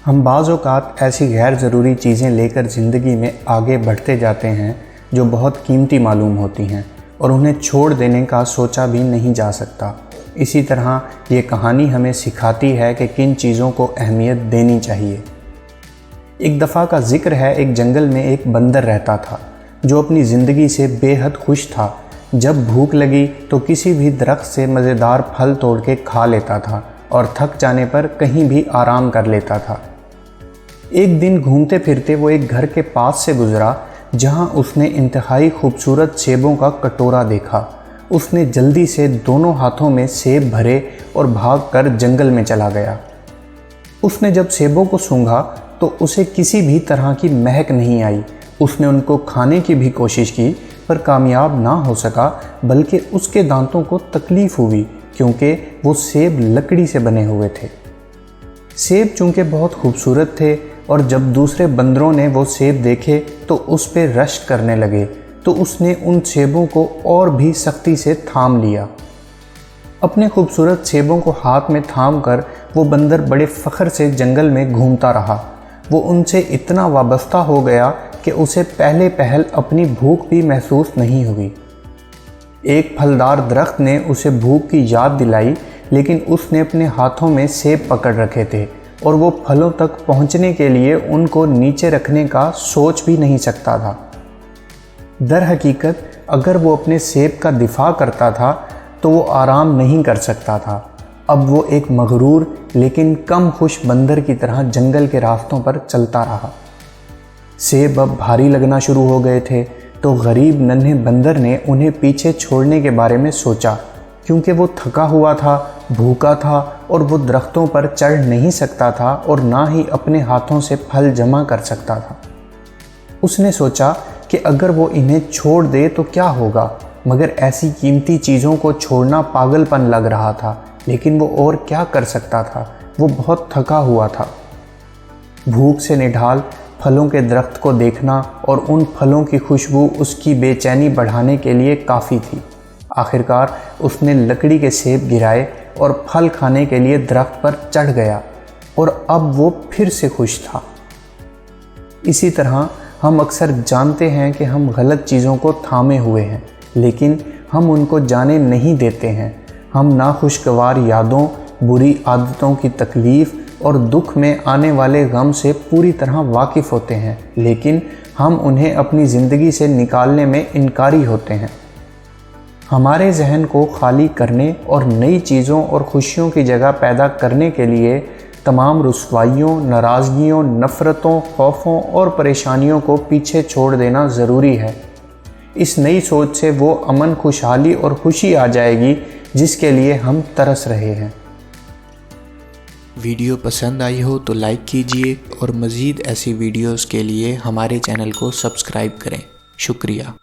हम बाज़ औक़ात ऐसी गैर ज़रूरी चीज़ें लेकर ज़िंदगी में आगे बढ़ते जाते हैं जो बहुत कीमती मालूम होती हैं और उन्हें छोड़ देने का सोचा भी नहीं जा सकता। इसी तरह ये कहानी हमें सिखाती है कि किन चीज़ों को अहमियत देनी चाहिए। एक दफ़ा का ज़िक्र है, एक जंगल में एक बंदर रहता था जो अपनी ज़िंदगी से बेहद खुश था। जब भूख लगी तो किसी भी दरख्त से मज़ेदार फल तोड़ के खा लेता था और थक जाने पर कहीं भी आराम कर लेता था। एक दिन घूमते फिरते वो एक घर के पास से गुज़रा जहां उसने इंतहाई खूबसूरत सेबों का कटोरा देखा। उसने जल्दी से दोनों हाथों में सेब भरे और भागकर जंगल में चला गया। उसने जब सेबों को सूंघा तो उसे किसी भी तरह की महक नहीं आई। उसने उनको खाने की भी कोशिश की पर कामयाब ना हो सका, बल्कि उसके दांतों को तकलीफ़ हुई क्योंकि वो सेब लकड़ी से बने हुए थे। सेब चूँकि बहुत खूबसूरत थे और जब दूसरे बंदरों ने वो सेब देखे तो उस पर रश्क करने लगे, तो उसने उन सेबों को और भी सख्ती से थाम लिया। अपने खूबसूरत सेबों को हाथ में थाम कर वो बंदर बड़े फ़ख्र से जंगल में घूमता रहा। वो उनसे इतना वाबस्ता हो गया कि उसे पहले पहल अपनी भूख भी महसूस नहीं हुई। एक फलदार दरख्त ने उसे भूख की याद दिलाई, लेकिन उसने अपने हाथों में सेब पकड़ रखे थे और वो फलों तक पहुंचने के लिए उनको नीचे रखने का सोच भी नहीं सकता था। दर हकीकत अगर वो अपने सेब का दिफा करता था तो वो आराम नहीं कर सकता था। अब वो एक मगरूर लेकिन कम खुश बंदर की तरह जंगल के रास्तों पर चलता रहा। सेब अब भारी लगना शुरू हो गए थे तो गरीब नन्हे बंदर ने उन्हें पीछे छोड़ने के बारे में सोचा, क्योंकि वो थका हुआ था, भूखा था और वो दरख्तों पर चढ़ नहीं सकता था और ना ही अपने हाथों से फल जमा कर सकता था। उसने सोचा कि अगर वो इन्हें छोड़ दे तो क्या होगा, मगर ऐसी कीमती चीज़ों को छोड़ना पागलपन लग रहा था। लेकिन वो और क्या कर सकता था, वो बहुत थका हुआ था। भूख से निढाल फलों के दरख्त को देखना और उन फलों की खुशबू उसकी बेचैनी बढ़ाने के लिए काफ़ी थी। आखिरकार उसने लकड़ी के सेब गिराए और फल खाने के लिए दरख्त पर चढ़ गया और अब वो फिर से खुश था। इसी तरह हम अक्सर जानते हैं कि हम गलत चीज़ों को थामे हुए हैं, लेकिन हम उनको जाने नहीं देते हैं। हम नाखुशगवार यादों, बुरी आदतों की तकलीफ़ और दुख में आने वाले गम से पूरी तरह वाकिफ़ होते हैं, लेकिन हम उन्हें अपनी ज़िंदगी से निकालने में इनकारी होते हैं। हमारे जहन को खाली करने और नई चीज़ों और खुशियों की जगह पैदा करने के लिए तमाम रुसवाइयों, नाराज़गियों, नफ़रतों, खौफों और परेशानियों को पीछे छोड़ देना ज़रूरी है। इस नई सोच से वो अमन, खुशहाली और खुशी आ जाएगी जिसके लिए हम तरस रहे हैं। वीडियो पसंद आई हो तो लाइक कीजिए और मज़ीद ऐसी वीडियोज़ के लिए हमारे चैनल को सब्सक्राइब करें। शुक्रिया।